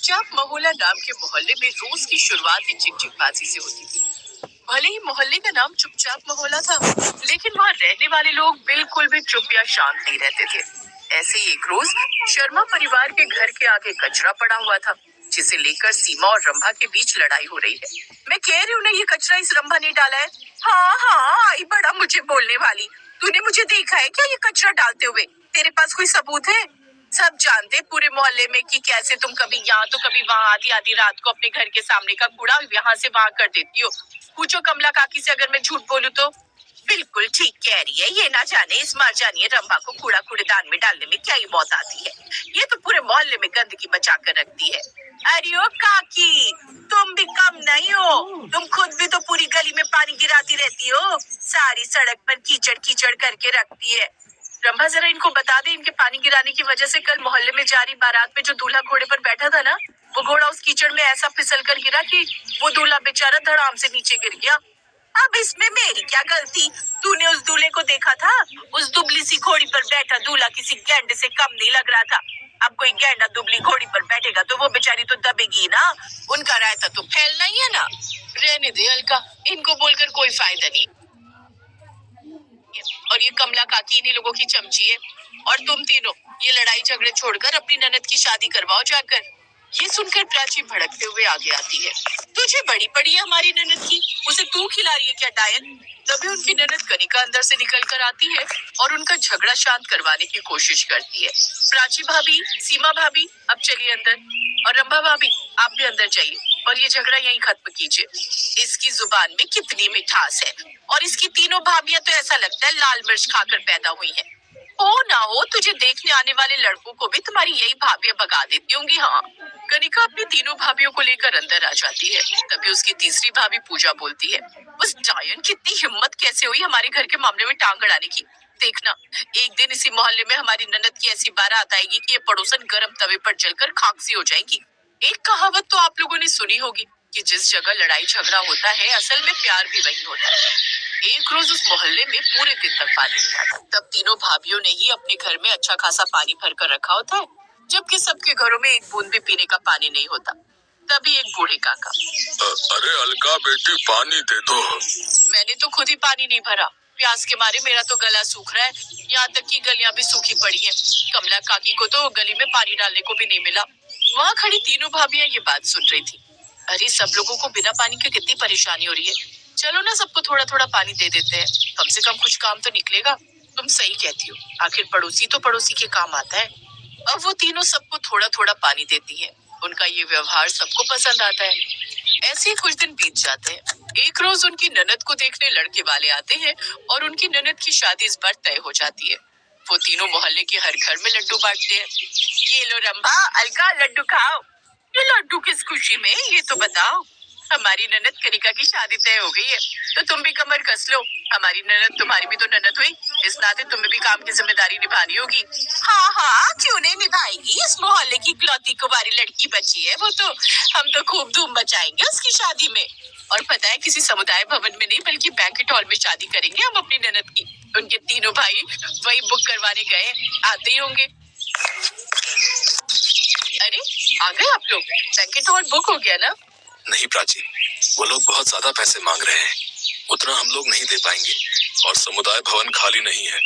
चुपचाप महोल्ला नाम के मोहल्ले में रोज की शुरुआत ही चिकचिकबाजी से होती थी। भले ही मोहल्ले का नाम चुपचाप मोहल्ला था, लेकिन वहाँ रहने वाले लोग बिल्कुल भी चुप या शांत नहीं रहते थे। ऐसे ही एक रोज शर्मा परिवार के घर के आगे कचरा पड़ा हुआ था, जिसे लेकर सीमा और रंभा के बीच लड़ाई हो रही है। मैं कह रही हूँ ना, ये कचरा इस रंभा ने डाला है। हाँ हाँ, आई बड़ा मुझे बोलने वाली। तूने मुझे देखा है क्या ये कचरा डालते हुए? तेरे पास कोई सबूत है? सब जानते पूरे मोहल्ले में कि कैसे तुम कभी यहाँ तो कभी वहाँ आधी आधी रात को अपने घर के सामने का कूड़ा यहाँ से वहाँ कर देती हो। पूछो कमला काकी से अगर मैं झूठ बोलूँ तो। बिल्कुल ठीक कह रही है, ये ना जाने इस मार जानिए रंभा को कूड़ा कूड़ेदान में डालने में क्या ही मौत आती है। ये तो पूरे मोहल्ले में गंदगी मचा कर रखती है। अरे ओ काकी, तुम भी कम नहीं हो। तुम खुद भी तो पूरी गली में पानी गिराती रहती हो, सारी सड़क पर कीचड़ कीचड़ करके रखती है। रंभा, जरा इनको बता दे, इनके पानी गिराने की वजह से कल मोहल्ले में जारी बारात में जो दूल्हा घोड़े पर बैठा था ना, वो घोड़ा उस कीचड़ में ऐसा फिसल कर गिरा कि वो दूल्हा बेचारा धड़ाम से नीचे गिर गया। अब इसमें मेरी क्या गलती? तूने उस दूल्हे को देखा था? उस दुबली सी घोड़ी पर बैठा दूल्हा किसी गैंडे से कम नहीं लग रहा था। अब कोई गैंडा दुबली घोड़ी पर बैठेगा तो वो बेचारी तो दबेगी ना। उनका रायता तो फैलना ही है ना। रहने दे अलका, इनको बोलकर कोई फायदा नहीं। और ये कमला काकी इन्हीं लोगों की चमची है। और तुम तीनों ये लड़ाई झगड़े छोड़कर अपनी ननद की शादी करवाओ जाकर। ये सुनकर प्राची भड़कते हुए आगे आती है। तुझे बड़ी पड़ी है हमारी ननद की, उसे तू खिला रही है क्या डायन? तभी उनकी ननद कनिका अंदर से निकल कर आती है और उनका झगड़ा शांत करवाने की कोशिश करती है। प्राची भाभी, सीमा भाभी, अब चलिए अंदर। और रंभा भाभी, आप भी अंदर जाइए और ये झगड़ा यहीं खत्म कीजिए। इसकी जुबान में कितनी मिठास है, और इसकी तीनों भाभियां तो ऐसा लगता है लाल मिर्च खाकर पैदा हुई हैं। हो ना हो, तुझे देखने आने वाले लड़कों को भी तुम्हारी यही भाभियां भगा देती होंगी। हाँ। कनिका अपनी तीनों भाभियों को लेकर अंदर आ जाती है। तभी उसकी तीसरी भाभी पूजा बोलती है, उस डायन की इतनी हिम्मत कैसे हुई हमारे घर के मामले में टांग अड़ाने की? देखना, एक दिन इसी मोहल्ले में हमारी ननद की ऐसी बारात आएगी कि ये पड़ोसन गर्म तवे पर जलकर खाक सी हो जाएगी। एक कहावत तो आप लोगों ने सुनी होगी कि जिस जगह लड़ाई झगड़ा होता है, असल में प्यार भी वही होता है। एक रोज उस मोहल्ले में पूरे दिन तक पानी नहीं आता। तब तीनों भाभियों ने ही अपने घर में अच्छा खासा पानी भर कर रखा होता है, जबकि सबके घरों में एक बूंद भी पीने का पानी नहीं होता। तभी एक बूढ़े काका, अरे अलका बेटी, पानी दे दो। मैंने तो खुद ही पानी नहीं भरा, प्यास के मारे मेरा तो गला सूख रहा है। यहाँ तक कि गलियां भी सूखी पड़ी हैं। कमला काकी को तो गली में पानी डालने को भी नहीं मिला। वहाँ खड़ी तीनों भाभियां ये बात सुन रही थी। अरे, सब लोगों को बिना पानी के कितनी परेशानी हो रही है। चलो ना, सबको थोड़ा थोड़ा पानी दे देते हैं, कम से कम कुछ काम तो निकलेगा। तुम सही कहती हो, आखिर पड़ोसी तो पड़ोसी के काम आता है। अब वो तीनों सबको थोड़ा थोड़ा पानी देती हैं। उनका ये व्यवहार सबको पसंद आता है। ऐसे ही कुछ दिन बीत जाते हैं। एक रोज उनकी ननद को देखने लड़के वाले आते हैं और उनकी ननद की शादी इस बार तय हो जाती है। वो तीनों मोहल्ले के हर घर में लड्डू बांटते हैं। ये लो रंभा, अलका, लड्डू खाओ। ये लड्डू किस खुशी में, ये तो बताओ। हमारी ननद कनिका की शादी तय हो गई है, तो तुम भी कमर कस लो। हमारी ननद तुम्हारी भी तो ननद हुई, इस नाते तुम्हें भी काम की जिम्मेदारी निभानी होगी। हाँ हाँ, क्यों नहीं निभाएगी? इस मोहल्ले की इकलौती कुंवारी लड़की बची है वो तो। हम तो खूब धूम मचाएंगे उसकी शादी में। और पता है, किसी समुदाय भवन में नहीं बल्कि बैंकेट हॉल में शादी करेंगे हम अपनी ननद की। उनके तीनों भाई वही बुक करवाने गए, आते ही होंगे। अरे, आ गए आप लोग? बैंकेट हॉल बुक हो गया ना? नहीं प्राची, वो लोग बहुत ज्यादा पैसे मांग रहे हैं, उतना हम लोग नहीं दे पाएंगे। और समुदाय भवन खाली नहीं है,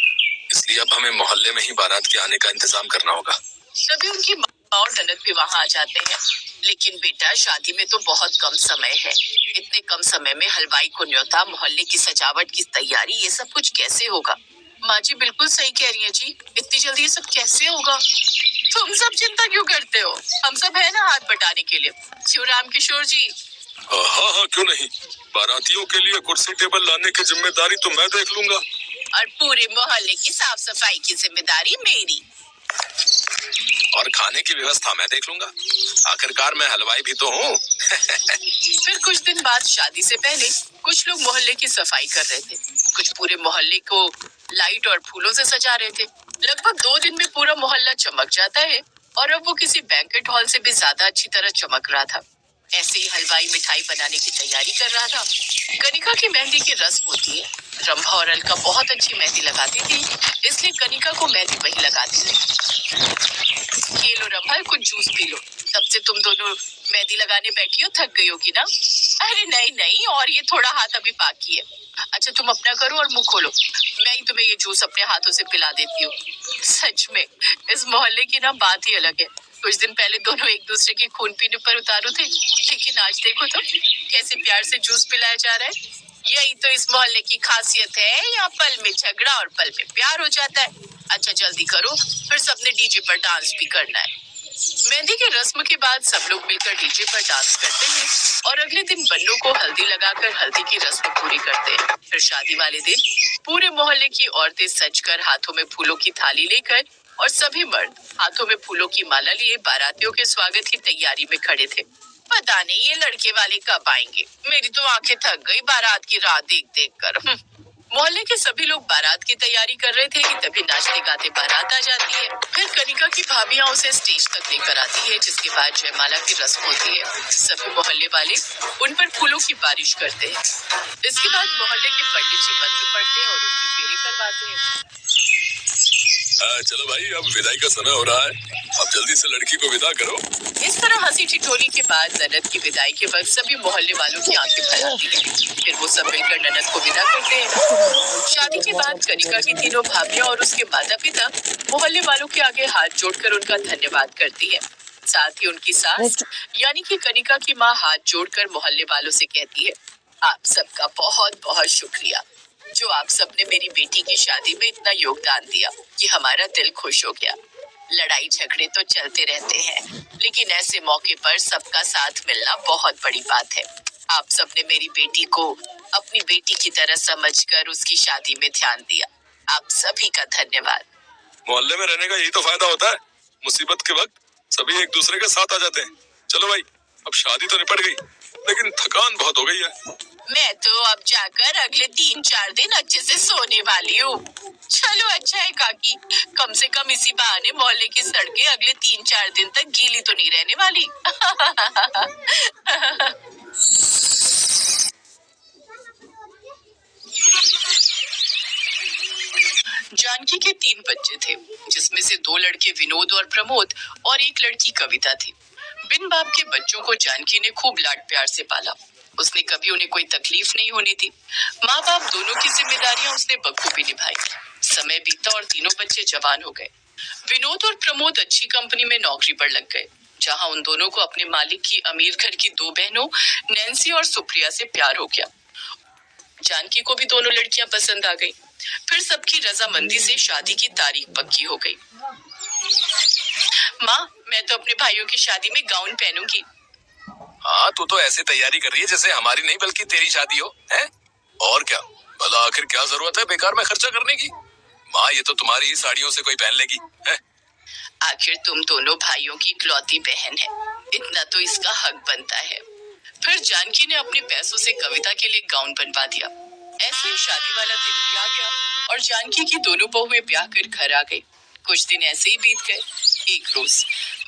इसलिए अब हमें मोहल्ले में ही बारात के आने का इंतजाम करना होगा। तभी उनकी माँ और ननद भी वहाँ आ जाते हैं। लेकिन बेटा, शादी में तो बहुत कम समय है। इतने कम समय में हलवाई को न्योता, मोहल्ले की सजावट की तैयारी, ये सब कुछ कैसे होगा? माँ जी बिल्कुल सही कह रही है जी, इतनी जल्दी ये सब कैसे होगा? तुम सब चिंता क्यों करते हो? हम सब है ना हाथ बटाने के लिए। क्यों राम किशोर जी? हाँ हाँ, क्यों नहीं। बारातियों के लिए कुर्सी टेबल लाने की जिम्मेदारी तो मैं देख लूंगा, और पूरे मोहल्ले की साफ सफाई की जिम्मेदारी मेरी। और खाने की व्यवस्था मैं देख लूंगा, आखिरकार मैं हलवाई भी तो हूँ। फिर कुछ दिन बाद शादी से पहले कुछ लोग मोहल्ले की सफाई कर रहे थे, कुछ पूरे मोहल्ले को लाइट और फूलों से सजा रहे थे। लगभग 2 दिन में पूरा मोहल्ला चमक जाता है, और अब वो किसी बैंकेट हॉल से भी ज्यादा अच्छी तरह चमक रहा था। ऐसे ही हलवाई मिठाई बनाने की तैयारी कर रहा था। कनिका की मेहंदी की रस्म होती है। रंभा और अलका बहुत अच्छी मेहंदी लगाती थी, इसलिए कनिका को मेहंदी वही लगाती थी। ये लो रंभा, कुछ जूस पी लो। तब से तुम दोनों मेहंदी लगाने बैठी हो, थक गई होगी ना? अरे नहीं नहीं, और ये थोड़ा हाथ अभी बाकी है। अच्छा तुम अपना करो और मुंह खोलो, मैं ही तुम्हें ये जूस अपने हाथों से पिला देती हूँ। सच में इस मोहल्ले की ना बात ही अलग है। कुछ दिन पहले दोनों एक दूसरे के खून पीने पर उतारू थे, लेकिन आज देखो तो कैसे प्यार से जूस पिलाया जा रहा है। यही तो इस मोहल्ले की खासियत है, यहाँ पल में झगड़ा और पल में प्यार हो जाता है। अच्छा जल्दी करो, फिर सबने डीजे पर डांस भी करना है। मेहंदी की रस्म के बाद सब लोग मिलकर डीजे पर डांस करते हैं और अगले दिन बन्नों को हल्दी लगाकर हल्दी की रस्म पूरी करते हैं। फिर शादी वाले दिन पूरे मोहल्ले की औरतें सजकर हाथों में फूलों की थाली लेकर और सभी मर्द हाथों में फूलों की माला लिए बारातियों के स्वागत की तैयारी में खड़े थे। पता नहीं ये लड़के वाले कब आएंगे, मेरी तो आंखें थक गई बारात की राह देख देख कर। मोहल्ले के सभी लोग बारात की तैयारी कर रहे थे कि तभी नाचते गाते बारात आ जाती है। फिर कनिका की भाभियां उसे स्टेज तक लेकर आती है, जिसके बाद जयमाला की रस्म होती है। सभी मोहल्ले वाले उन पर फूलों की बारिश करते हैं। इसके बाद मोहल्ले के पंडित जी मंत्र पढ़ते हैं और उनकी फेरे करवाते हैं। चलो भाई, अब विदाई का समय हो रहा है, अब जल्दी से लड़की को विदा करो। इस तरह हंसी ठिठोली के बाद ननद की विदाई के वक्त सभी मोहल्ले वालों की आंखें भर आती हैं। फिर वो सब मिलकर ननद को विदा करते हैं। शादी के बाद कनिका की तीनों भाभियां और उसके माता पिता मोहल्ले वालों के आगे हाथ जोड़कर उनका धन्यवाद करती है। साथ ही उनकी सास यानी कि कनिका की माँ हाथ जोड़कर मोहल्ले वालों से कहती है, आप सबका बहुत बहुत शुक्रिया, जो आप सबने मेरी बेटी की शादी में इतना योगदान दिया कि हमारा दिल खुश हो गया। लड़ाई झगड़े तो चलते रहते हैं, लेकिन ऐसे मौके पर सबका साथ मिलना बहुत बड़ी बात है। आप सबने मेरी बेटी को अपनी बेटी की तरह समझकर उसकी शादी में ध्यान दिया। आप सभी का धन्यवाद। मोहल्ले में रहने का यही तो फायदा होता है, मुसीबत के वक्त सभी एक दूसरे के साथ आ जाते हैं। चलो भाई, अब शादी तो निपट गई, लेकिन थकान बहुत हो गई है। मैं तो अब जाकर अगले 3-4 दिन अच्छे से सोने वाली हूँ। चलो अच्छा है काकी, कम से कम इसी बहाने मोहल्ले की सड़कें अगले 3-4 दिन तक गीली तो नहीं रहने वाली। जानकी के 3 बच्चे थे, जिसमें से 2 लड़के विनोद और प्रमोद और एक लड़की कविता थी। बिन बाप के बच्चों को जानकी ने खूब लाड प्यार से पाला। उसने कभी उन्हें कोई तकलीफ नहीं होने दी। माँ बाप दोनों की जिम्मेदारियां उसने बखूबी निभाई। समय बीता और तीनों बच्चे जवान हो गए। विनोद और प्रमोद अच्छी कंपनी में नौकरी पर लग गए, जहाँ उन दोनों को अपने मालिक की अमीर घर की 2 बहनों नैन्सी और सुप्रिया से प्यार हो गया। जानकी को भी दोनों लड़कियां पसंद आ गई। फिर सबकी रजामंदी से शादी की तारीख पक्की हो गई। माँ, मैं तो अपने भाइयों की शादी में गाउन पहनूंगी। हाँ, तू तो ऐसे तैयारी कर रही है जैसे हमारी नहीं बल्कि तेरी शादी हो, है? और क्या भला, आखिर क्या जरूरत है बेकार में खर्चा करने की? माँ, ये तो तुम्हारी ही साड़ियों से कोई पहन लेगी, है? आखिर तुम दोनों भाइयों की इकलौती बहन है, इतना तो इसका हक बनता है। फिर जानकी ने अपने पैसों से कविता के लिए गाउन बनवा दिया। ऐसे ही शादी वाला दिन भी आ गया और जानकी की दोनों बहुएं ब्याह कर घर आ गई। कुछ दिन ऐसे ही बीत गए। एक रोज,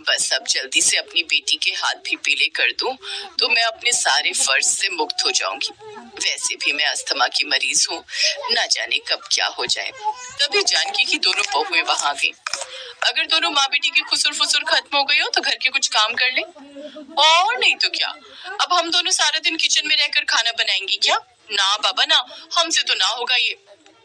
बस अब जल्दी से अपनी बेटी के हाथ भी पीले कर दूं, तो मैं अपने सारे फर्ज से मुक्त हो जाऊंगी। वैसे भी मैं अस्थमा की मरीज हूँ, न जाने कब क्या हो जाए। तभी जानकी की दोनों बहुएं वहां गई। अगर दोनों माँ बेटी की खुसुर फुसुर खत्म हो गई हो तो घर के कुछ काम कर ले, और नहीं तो क्या, अब हम दोनों सारा दिन किचन में रहकर खाना बनाएंगी क्या? ना बाबा ना, हमसे तो ना होगा ये।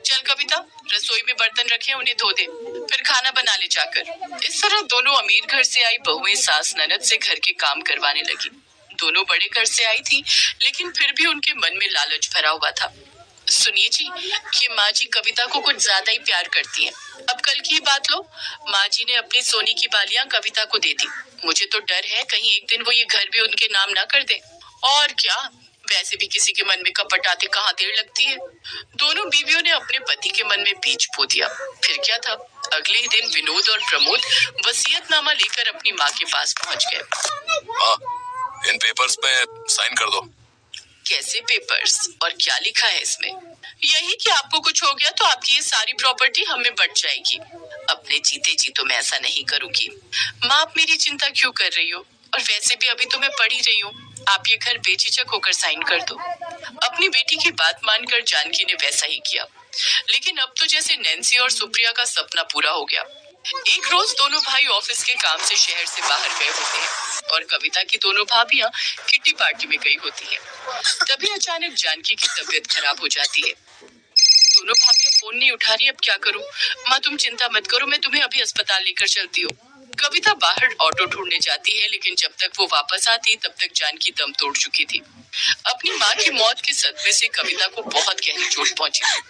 चल कविता, रसोई में बर्तन रखे उन्हें धो दे, फिर खाना बना ले जाकर। इस तरह दोनों अमीर घर से आई बहुएं सास ननद से घर के काम करवाने लगी। दोनों बड़े घर से आई थी, लेकिन फिर भी उनके मन में लालच भरा हुआ था। सुनिए जी, कि माँ जी कविता को कुछ ज्यादा ही प्यार करती हैं। अब कल की बात लो, माँ जी ने अपनी सोने की बालियां कविता को दे दी। मुझे तो डर है कहीं एक दिन वो ये घर भी उनके नाम ना कर दे। और क्या, वैसे भी किसी के मन में कपट आते कहाँ देर लगती है। दोनों बीवियों ने अपने पति के मन में बीज बो दिया। फिर क्या था, अगले ही दिन विनोद और प्रमोद वसीयतनामा लेकर अपनी माँ के पास पहुँच गए। माँ, इन पेपर्स पे साइन कर दो। कैसे पेपर्स और क्या लिखा है इसमें? यही कि आपको कुछ हो गया तो आपकी ये सारी प्रॉपर्टी हमें बट जाएगी। अपने जीते जी तो मैं ऐसा नहीं करूंगी। माँ, आप मेरी चिंता क्यों कर रही हो? और वैसे भी अभी तो मैं पढ़ ही रही हूँ। आप ये घर बेझिझक होकर साइन कर दो। अपनी बेटी की बात मानकर जानकी ने वैसा ही किया। लेकिन अब तो जैसे नैन्सी और सुप्रिया का सपना पूरा हो गया। एक रोज दोनों भाई ऑफिस के काम से शहर से बाहर गए होते हैं और कविता की दोनों भाभियां किट्टी पार्टी में गई होती है। तभी अचानक जानकी की तबीयत खराब हो जाती है। दोनों भाभियां फोन नहीं उठा रही, अब क्या करूं? माँ तुम चिंता मत करो, मैं तुम्हें अभी अस्पताल लेकर चलती हूँ। कविता बाहर ऑटो ढूंढने जाती है, लेकिन जब तक वो वापस आती तब तक जानकी दम तोड़ चुकी थी। अपनी माँ की मौत के सदमे से कविता को बहुत गहरी चोट पहुंची थी।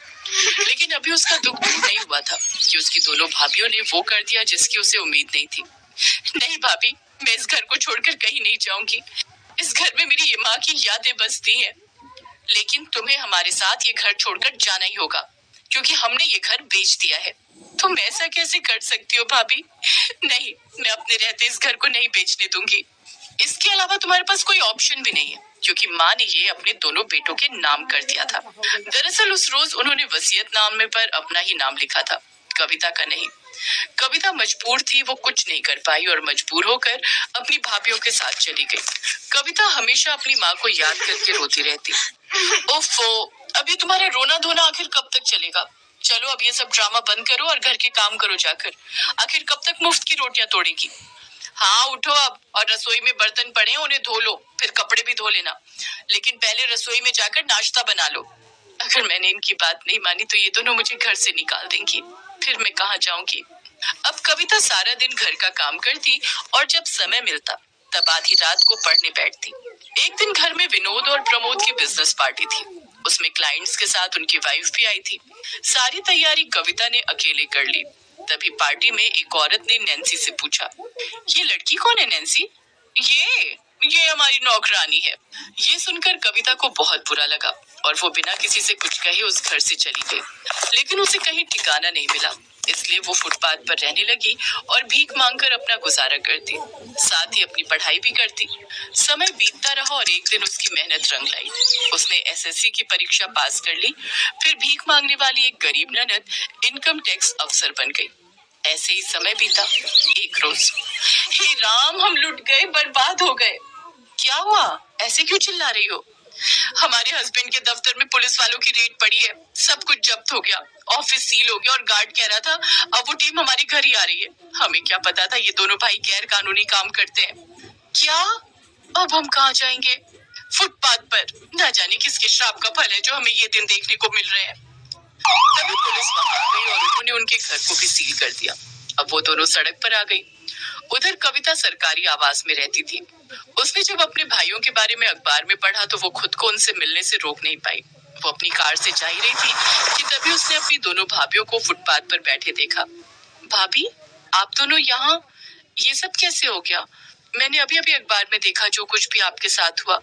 लेकिन अभी उसका दुख दूर नहीं हुआ था कि उसकी दोनों भाभियों ने वो कर दिया जिसकी उसे उम्मीद नहीं थी। नहीं भाभी, मैं इस घर को छोड़कर कहीं नहीं जाऊंगी। इस घर में मेरी ये माँ की यादें बसती हैं। लेकिन तुम्हें हमारे साथ ये घर छोड़कर जाना ही होगा, क्योंकि हमने ये घर बेच दिया है। तुम ऐसा कैसे कर सकती हो भाभी? नहीं, मैं अपने रहते इस घर को नहीं बेचने दूंगी। इसके अलावा तुम्हारे पास कोई ऑप्शन भी नहीं है, क्योंकि माँ ने ये अपने दोनों बेटों के नाम कर दिया था। दरअसल उस रोज उन्होंने वसीयतनामे पर अपना ही नाम लिखा था, कविता का नहीं। कविता मजबूर थी, वो कुछ नहीं कर पाई और मजबूर होकर अपनी भाभियों के साथ चली गई। कविता हमेशा अपनी माँ को याद करके रोती रहती। ओफो, अभी तुम्हारा रोना धोना आखिर कब तक चलेगा? चलो अब ये सब ड्रामा बंद करो और घर के काम करो जाकर। आखिर कब तक मुफ्त की रोटियां तोड़ेगी? हाँ उठो अब, और रसोई में बर्तन पड़े हैं उन्हें धो लो, फिर कपड़े भी धो लेना। लेकिन पहले रसोई में जाकर नाश्ता बना लो। अगर मैंने इनकी बात नहीं मानी तो ये दोनों मुझे घर से निकाल देंगी, फिर मैं कहाँ जाऊंगी? अब कविता सारा दिन घर का काम करती और जब समय मिलता तब आधी रात को पढ़ने बैठती। एक दिन घर में विनोद और प्रमोद की बिजनेस पार्टी थी। उसमें क्लाइंट्स के साथ उनकी वाइफ भी आई थी। सारी तैयारी कविता ने अकेले कर ली। तभी पार्टी में एक औरत ने नैन्सी से पूछा, ये लड़की कौन है नैन्सी? ये हमारी नौकरानी है। ये सुनकर कविता को बहुत बुरा लगा और वो बिना किसी से कुछ कहे उस घर से चली गई। लेकिन उसे कहीं ठिकाना नहीं मिला, इसलिए वो फुटपाथ पर रहने लगी और भीख मांगकर अपना गुजारा करती, साथ ही अपनी पढ़ाई भी करती। समय बीतता रहा और एक दिन उसकी मेहनत रंग लाई। उसने एसएससी की परीक्षा पास कर ली। फिर भीख मांगने वाली एक गरीब ननद इनकम टैक्स अफसर बन गई। ऐसे ही समय बीता। एक रोज, हे राम, हम लुट गए, बर्बाद हो गए। क्या हुआ? ऐसे क्यों चिल्ला रही हो? हमारे हस्बैंड के दफ्तर में पुलिस वालों की रेड पड़ी है, सब कुछ जब्त हो गया, ऑफिस सील हो गया और गार्ड कह रहा था अब वो टीम हमारे घर ही आ रही है। हमें क्या पता था ये दोनों भाई गैर कानूनी काम करते हैं। क्या? अब हम कहाँ जाएंगे? फुटपाथ पर। न जाने किसके श्राप का फल है जो हमें ये दिन देखने को मिल रहे हैं। तभी पुलिस वहां आ गई और उन्होंने उनके घर को भी सील कर दिया। अब वो दोनों सड़क पर आ गई। उधर कविता सरकारी आवास में रहती थी। उसने जब अपने भाइयों के बारे में अखबार में पढ़ा तो वो खुद को उनसे मिलने से रोक नहीं पाई। वो अपनी कार से जा ही रही थी कि तभी उसने अपनी दोनों भाभियों को फुटपाथ पर बैठे देखा। भाभी, आप दोनों यहाँ? ये सब कैसे हो गया? मैंने अभी अभी अखबार में देखा जो कुछ भी आपके साथ हुआ।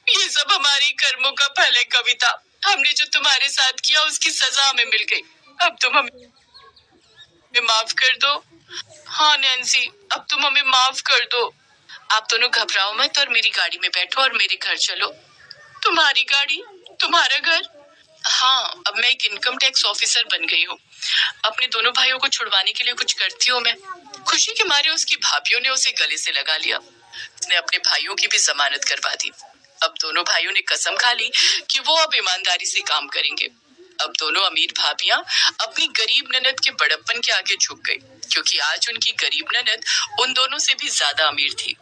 ये सब हमारे कर्मों का फल है कविता। हमने जो तुम्हारे साथ किया उसकी सजा हमें मिल गई। अब तुम हमें माफ कर दो। हाँ नैन्सी, अब तुम हमें माफ कर दो। आप दोनों घबराओ मत और मेरी गाड़ी में बैठो और मेरे घर चलो। तुम्हारी गाड़ी? तुम्हारा घर? हाँ, अब मैं एक इनकम टैक्स ऑफिसर बन गई हूँ। अपने दोनों भाइयों को छुड़वाने के लिए कुछ करती हूँ मैं। खुशी के मारे उसकी भाभियों ने उसे गले से लगा लिया। उसने अपने भाइयों की भी जमानत करवा दी। अब दोनों भाइयों ने कसम खा ली कि वो अब ईमानदारी से काम करेंगे। अब दोनों अमीर भाभियां अपनी गरीब ननद के बड़प्पन के आगे झुक गई, क्योंकि आज उनकी गरीब ननद उन दोनों से भी ज्यादा अमीर थी।